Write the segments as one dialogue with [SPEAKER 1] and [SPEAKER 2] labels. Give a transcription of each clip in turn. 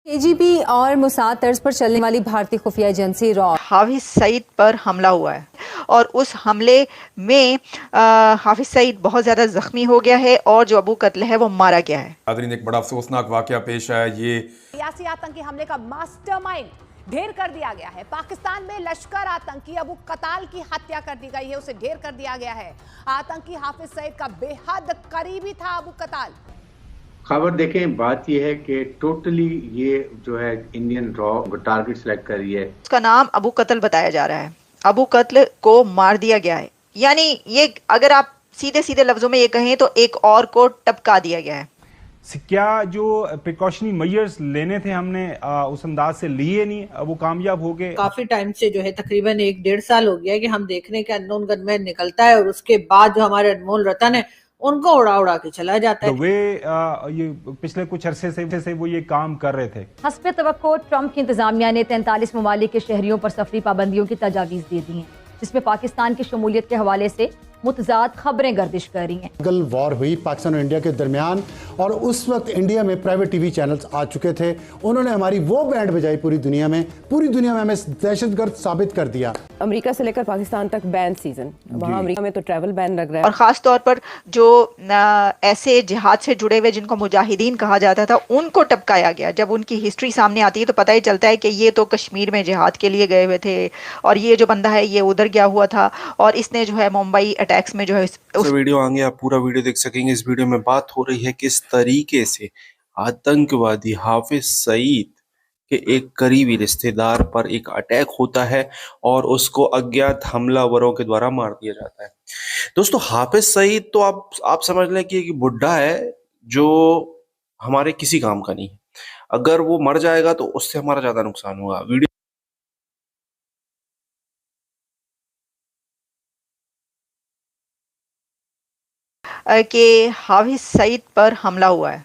[SPEAKER 1] KGB और Mossad तर्ज पर चलने वाली भारतीय खुफिया एजेंसी रॉ
[SPEAKER 2] हाफिज सईद पर हमला हुआ है और उस हमले में हाफिज सईद बहुत ज़्यादा ज़ख्मी हो गया है और जो अबू कत्ल है वो मारा गया है।
[SPEAKER 3] नाज़रीन, एक बड़ा अफसोसनाक वाकया पेश आया। ये
[SPEAKER 4] सियासी आतंकी हमले का मास्टरमाइंड ढेर कर दिया गया है। पाकिस्तान में लश्कर आतंकी अबू कताल की हत्या कर दी गई है, उसे ढेर कर दिया गया है। आतंकी हाफिज सईद का बेहद करीबी था अबू कताल।
[SPEAKER 5] खबर देखें, बात यह है कि टोटली ये जो है इंडियन रॉ टारगेट सेलेक्ट कर रही है।
[SPEAKER 2] उसका नाम अबू कत्ल बताया जा रहा है। अबू कत्ल को मार दिया गया है, यानी ये अगर आप सीधे सीधे लफ्जों में ये कहें तो एक और को टपका दिया गया है।
[SPEAKER 6] क्या जो प्रिकॉशनरी मेजर्स लेने थे हमने उस अंदाज से लिए नहीं, वो कामयाब हो गए।
[SPEAKER 7] काफी टाइम से जो है तकरीबन 1-1.5 साल हो गया है कि हम देख रहे हैं कि अननोन गनमैन निकलता है और उसके बाद जो हमारे अनमोल रतन है उनको उड़ा उड़ा के चला जाता है।
[SPEAKER 6] वे ये पिछले कुछ अरसे से वो ये काम कर रहे थे।
[SPEAKER 1] हस्ब तवक्को ट्रंप की इंतजामिया ने 43 ममालिक के शहरियों पर सफरी पाबंदियों की तजावीज़ दे दी हैं, जिसमें पाकिस्तान की शमूलियत के हवाले से मुतज़ाद खबरें गर्दिश कर रही हैं।
[SPEAKER 8] गल वॉर हुई पाकिस्तान और इंडिया के दरमियान और उस वक्त इंडिया में प्राइवेट टीवी चैनल्स आ चुके थे। उन्होंने हमारी वो बैंड बजाई पूरी दुनिया में हमें दहशतगर्द साबित कर दिया।
[SPEAKER 9] अमेरिका से लेकर पाकिस्तान तक बैन सीजन, वहाँ अमेरिका में तो ट्रैवल बैन लग रहा है।
[SPEAKER 2] और ख़ास तौर पर जो ऐसे जिहाद से जुड़े हुए जिनको मुजाहिदीन कहा जाता था उनको टपकाया गया। जब उनकी हिस्ट्री सामने आती है तो पता ही चलता है कि ये तो कश्मीर में जिहाद के लिए गए हुए थे और ये जो बंदा है ये उधर गया हुआ था और इसने जो है मुंबई अटैक्स में जो है
[SPEAKER 10] वीडियो आगे आप पूरा वीडियो देख सकेंगे। इस वीडियो में बात हो रही है किस तरीके से आतंकवादी हाफिज सईद के एक करीबी रिश्तेदार पर एक अटैक होता है और उसको अज्ञात हमलावरों के द्वारा मार दिया जाता है। दोस्तों, हाफिज सईद तो आप समझ लें कि एक बुढ़ा है जो हमारे किसी काम का नहीं है। अगर वो मर जाएगा तो उससे हमारा ज्यादा नुकसान होगा। वीडियो
[SPEAKER 2] कि हाफिज सईद पर हमला हुआ है।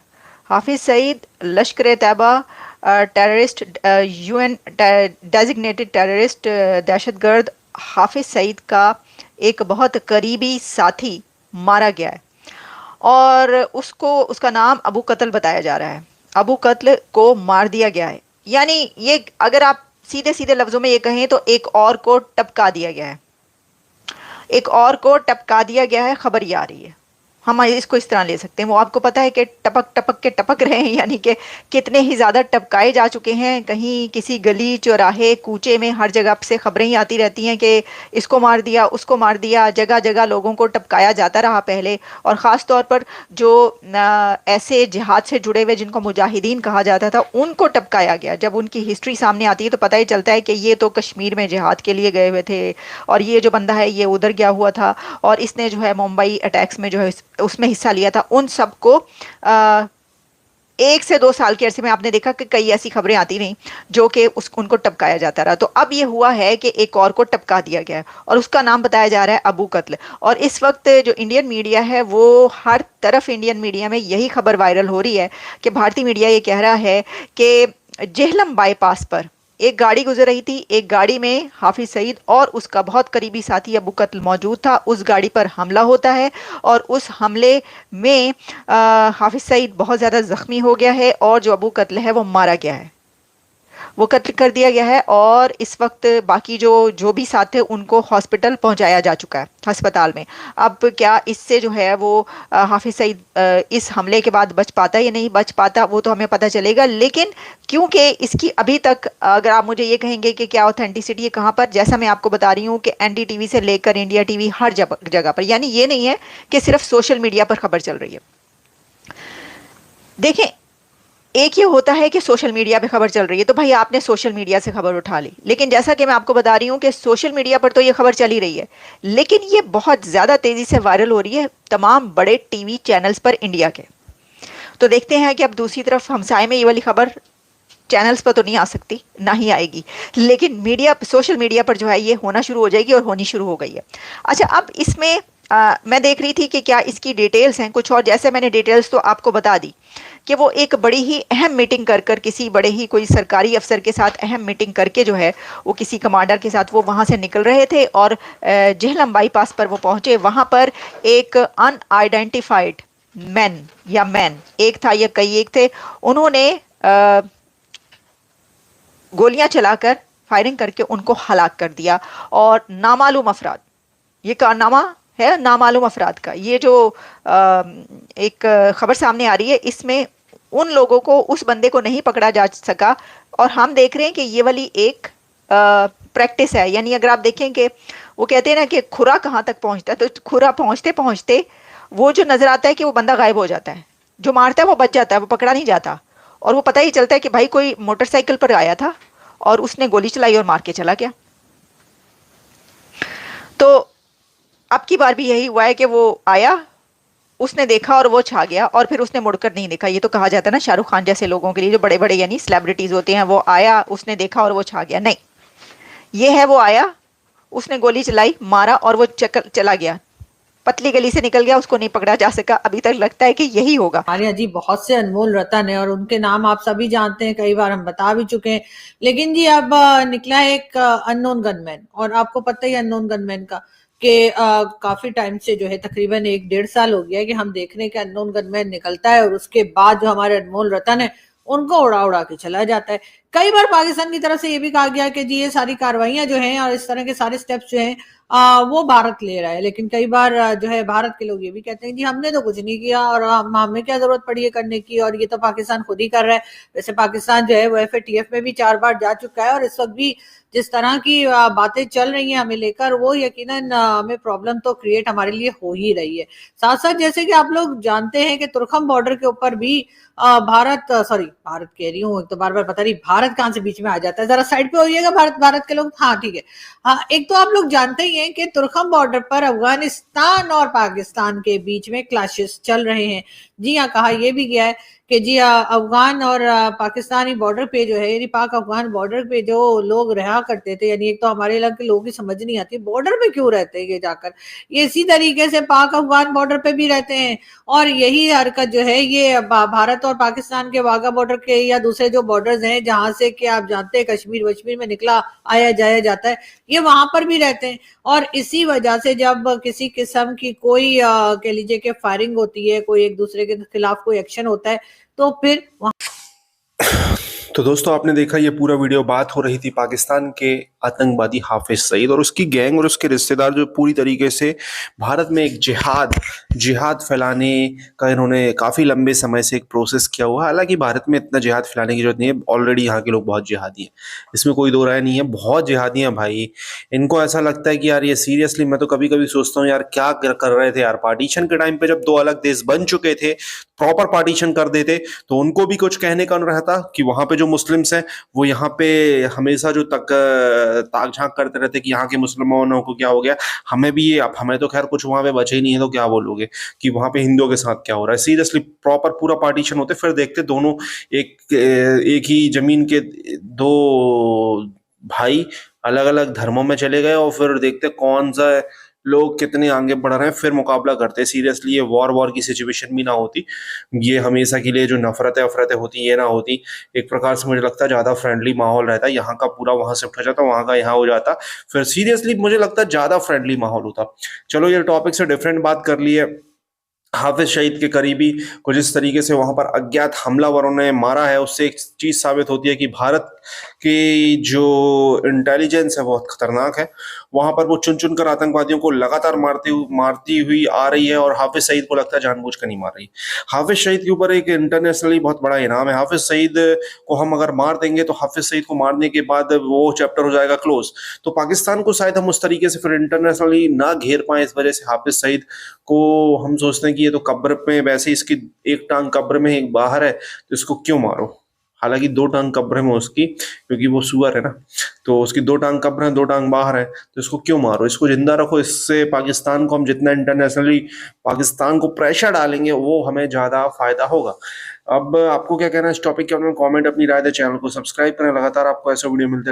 [SPEAKER 2] Hafiz Saeed Lashkar Taiba terrorist UN designated terrorist दहशतगर्द हाफिज सईद का एक बहुत करीबी साथी मारा गया है और उसका नाम अबू कत्ल बताया जा रहा है। अबू कत्ल को मार दिया गया है, यानी ये अगर आप सीधे सीधे लफ्जों में ये कहें तो एक और को टपका दिया गया है। एक और को टपका दिया गया है, खबर ये आ रही है। हम इसको इस तरह ले सकते हैं, वो आपको पता है कि टपक टपक के टपक रहे हैं, यानी कि कितने ही ज़्यादा टपकाए जा चुके हैं। कहीं किसी गली चौराहे कूचे में हर जगह से खबरें ही आती रहती हैं कि इसको मार दिया, उसको मार दिया। जगह जगह लोगों को टपकाया जाता रहा पहले, और ख़ास तौर पर जो ऐसे जिहाद से जुड़े हुए जिनको मुजाहिदीन कहा जाता था उनको टपकाया गया। जब उनकी हिस्ट्री सामने आती है तो पता ही चलता है कि ये तो कश्मीर में जिहाद के लिए गए हुए थे और ये जो बंदा है ये उधर गया हुआ था और इसने जो है मुंबई अटैक्स में जो है उसमें हिस्सा लिया था। उन सबको 1 से 2 साल के अरसे में आपने देखा कि कई ऐसी खबरें आती रहीं जो कि उनको टपकाया जाता रहा। तो अब ये हुआ है कि एक और को टपका दिया गया है और उसका नाम बताया जा रहा है अबू कत्ल। और इस वक्त जो इंडियन मीडिया है वो हर तरफ इंडियन मीडिया में यही खबर वायरल हो रही है कि भारतीय मीडिया ये कह रहा है कि जेहलम बाईपास पर एक गाड़ी गुजर रही थी, एक गाड़ी में हाफिज सईद और उसका बहुत करीबी साथी अबू कत्ल मौजूद था। उस गाड़ी पर हमला होता है और उस हमले में हाफिज सईद बहुत ज़्यादा ज़ख्मी हो गया है और जो अबू कत्ल है वो मारा गया है, वो कत्ल कर दिया गया है। और इस वक्त बाकी जो भी साथ थे उनको हॉस्पिटल पहुंचाया जा चुका है, अस्पताल में। अब क्या इससे जो है वो हाफिज सईद इस हमले के बाद बच पाता या नहीं बच पाता वो तो हमें पता चलेगा, लेकिन क्योंकि इसकी अभी तक अगर आप मुझे ये कहेंगे कि क्या ऑथेंटिसिटी है कहाँ पर, जैसा मैं आपको बता रही हूँ कि NDTV से लेकर इंडिया TV हर जगह पर, यानी ये नहीं है कि सिर्फ सोशल मीडिया पर खबर चल रही है। देखें, एक ये होता है कि सोशल मीडिया पे खबर चल रही है तो भाई आपने सोशल मीडिया से खबर उठा ली, लेकिन जैसा कि मैं आपको बता रही हूँ कि सोशल मीडिया पर तो ये खबर चल ही रही है, लेकिन ये बहुत ज़्यादा तेज़ी से वायरल हो रही है तमाम बड़े टीवी चैनल्स पर इंडिया के। तो देखते हैं कि अब दूसरी तरफ हमसाए में ये वाली खबर चैनल्स पर तो नहीं आ सकती, ना ही आएगी, लेकिन मीडिया सोशल मीडिया पर जो है ये होना शुरू हो जाएगी और होनी शुरू हो गई है। अच्छा, अब इसमें मैं देख रही थी कि क्या इसकी डिटेल्स हैं कुछ, और जैसे मैंने डिटेल्स तो आपको बता दी कि वो एक बड़ी ही अहम मीटिंग कर किसी बड़े ही कोई सरकारी अफसर के साथ अहम मीटिंग करके जो है वो किसी कमांडर के साथ वो वहाँ से निकल रहे थे और जेहलम बाईपास पर वो पहुँचे। वहाँ पर एक अनआइडेंटिफाइड मैन या मैन, एक था या कई एक थे, उन्होंने गोलियां चलाकर फायरिंग करके उनको हलाक कर दिया। और नामालूम अफराद, ये कारनामा है नामालूम अफराद का। ये जो एक खबर सामने आ रही है, इसमें उन लोगों को, उस बंदे को नहीं पकड़ा जा सका। और हम देख रहे हैं कि ये वाली एक प्रैक्टिस है। यानी अगर आप देखें कि वो कहते हैं ना कि खुरा कहाँ तक पहुंचता है, तो खुरा पहुंचते पहुंचते वो जो नजर आता है कि वो बंदा गायब हो जाता है। जो मारता है वो बच जाता है, वो पकड़ा नहीं जाता। और वो पता ही चलता है कि भाई कोई मोटरसाइकिल पर आया था और उसने गोली चलाई और मार के चला गया। तो अब की बार भी यही हुआ है कि वो आया, उसने देखा और वो छा गया, और फिर उसने मुड़कर नहीं देखा। ये तो कहा जाता है ना शाहरुख खान जैसे लोगों के लिए, जो बड़े बड़े यानी सेलिब्रिटीज होते हैं, वो आया, उसने देखा और वो छा गया। नहीं, ये है वो आया, उसने गोली चलाई, मारा और वो चला गया, पतली गली से निकल गया, उसको नहीं पकड़ा जा सका। अभी तक लगता है कि यही होगा।
[SPEAKER 7] हमारे यहाँ जी बहुत से अनमोल रतन है और उनके नाम आप सभी जानते हैं, कई बार हम बता भी चुके हैं। लेकिन जी अब निकला है एक अननोन गनमैन, और आपको पता ही अननोन गनमैन का कि काफी टाइम से जो है तकरीबन 1-1.5 साल हो गया है कि हम देख रहे हैं कि अननोन गनमैन निकलता है और उसके बाद जो हमारे अनमोल रतन है उनको उड़ा उड़ा के चला जाता है। कई बार पाकिस्तान की तरफ से ये भी कहा गया कि जी ये सारी कार्रवाइयां जो हैं और इस तरह के सारे स्टेप्स जो हैं वो भारत ले रहा है। लेकिन कई बार जो है भारत के लोग ये भी कहते हैं जी हमने तो कुछ नहीं किया और हमें क्या जरूरत पड़ी है करने की, और ये तो पाकिस्तान खुद ही कर रहा है। वैसे पाकिस्तान जो है वो FATF में भी 4 बार जा चुका है और इस वक्त भी जिस तरह की बातें चल रही हैं हमें लेकर, वो यकीनन हमें प्रॉब्लम तो क्रिएट हमारे लिए हो ही रही है। साथ साथ जैसे कि आप लोग जानते हैं कि तुर्खम बॉर्डर के ऊपर भी भारत कह रही हूँ, तो बार बार पता नहीं भारत कहाँ से बीच में आ जाता है, जरा साइड पे होइएगा भारत के लोग। हाँ ठीक है। हाँ, एक तो आप लोग जानते ही हैं कि तुर्खम बॉर्डर पर अफगानिस्तान और पाकिस्तान के बीच में क्लैशेस चल रहे हैं। जी हाँ, कहा यह भी गया है कि जी अफगान और पाकिस्तानी बॉर्डर पे जो है, यानी पाक अफगान बॉर्डर पे जो लोग रहा करते थे, यानी एक तो हमारे इलाके के लोगों की समझ नहीं आती बॉर्डर पे क्यों रहते हैं ये जाकर, ये इसी तरीके से पाक अफगान बॉर्डर पे भी रहते हैं। और यही हरकत जो है ये भारत और पाकिस्तान के वाघा बॉर्डर के या दूसरे जो बॉर्डर्स हैं जहां से कि आप जानते हैं कश्मीर वश्मीर में निकला आया जाया जाता है, ये वहां पर भी रहते हैं। और इसी वजह से जब किसी किस्म की कोई कह लीजिए कि फायरिंग होती है, कोई एक दूसरे के खिलाफ कोई एक्शन होता है, तो फिर
[SPEAKER 10] तो दोस्तों आपने देखा ये पूरा वीडियो, बात हो रही थी पाकिस्तान के आतंकवादी हाफिज सईद और उसकी गैंग और उसके रिश्तेदार जो पूरी तरीके से भारत में एक जिहाद फैलाने का इन्होंने काफ़ी लंबे समय से एक प्रोसेस किया हुआ है। हालांकि भारत में इतना जिहाद फैलाने की जरूरत नहीं है, ऑलरेडी यहाँ के लोग बहुत जिहादी हैं, इसमें कोई दो राय नहीं है, बहुत जिहादी हैं भाई। इनको ऐसा लगता है कि यार ये सीरियसली, मैं तो कभी कभी सोचता हूँ यार क्या कर रहे थे यार, पार्टीशन के टाइम पे जब 2 अलग देश बन चुके थे, प्रॉपर पार्टीशन कर देते तो उनको भी कुछ कहने का रहता कि वहां पे जो मुस्लिम्स हैं वो यहाँ पे हमेशा जो ताक झांक करते रहते कि यहाँ के मुसलमानों को क्या हो गया, हमें भी ये, अब हमें तो खैर कुछ वहां पे बचे ही नहीं है तो क्या बोलोगे कि वहां पे हिंदुओं के साथ क्या हो रहा है। सीरियसली प्रॉपर पूरा पार्टीशन होते, फिर देखते दोनों एक ही जमीन के 2 भाई अलग अलग धर्मों में चले गए और फिर देखते कौन सा लोग कितने आगे बढ़ रहे हैं, फिर मुकाबला करते। सीरियसली ये वॉर की सिचुएशन भी ना होती, ये हमेशा के लिए जो नफरतें होती ये ना होती, एक प्रकार से मुझे लगता है ज्यादा फ्रेंडली माहौल रहता, यहाँ का पूरा वहां शिफ्ट हो जाता, वहां का यहाँ हो जाता, फिर सीरियसली मुझे लगता है ज्यादा फ्रेंडली माहौल होता। चलो ये टॉपिक से डिफरेंट बात कर ली है। हाफिज सईद के करीबी को जिस तरीके से वहां पर अज्ञात हमलावरों ने मारा है, उससे एक चीज साबित होती है कि भारत की जो इंटेलिजेंस है बहुत खतरनाक है। वहां पर वो चुन कर आतंकवादियों को लगातार मारती हुई आ रही है और हाफिज सईद को लगता है जानबूझकर नहीं मार रही। हाफिज सईद के ऊपर एक इंटरनेशनली बहुत बड़ा इनाम है। हाफिज सईद को हम अगर मार देंगे तो हाफिज सईद को मारने के बाद वो चैप्टर हो जाएगा क्लोज। तो पाकिस्तान को शायद हम उस तरीके से फिर इंटरनेशनली ना घेर पाए, इस वजह से हाफिज सईद को हम सोचते हैं कि ये तो कब्र में, वैसे इसकी एक टांग कब्र में एक बाहर है तो इसको क्यों मारो। हालांकि 2 टांग कब्र में उसकी, क्योंकि वो सुअर है ना, तो उसकी 2 टांग कब्र है, 2 टांग बाहर है, तो इसको क्यों मारो, इसको जिंदा रखो। इससे पाकिस्तान को हम जितना इंटरनेशनली पाकिस्तान को प्रेशर डालेंगे वो हमें ज्यादा फायदा होगा। अब आपको क्या कहना है इस टॉपिक के बारे में, कमेंट अपनी राय दें, चैनल को सब्सक्राइब करें, लगातार आपको ऐसे वीडियो मिलते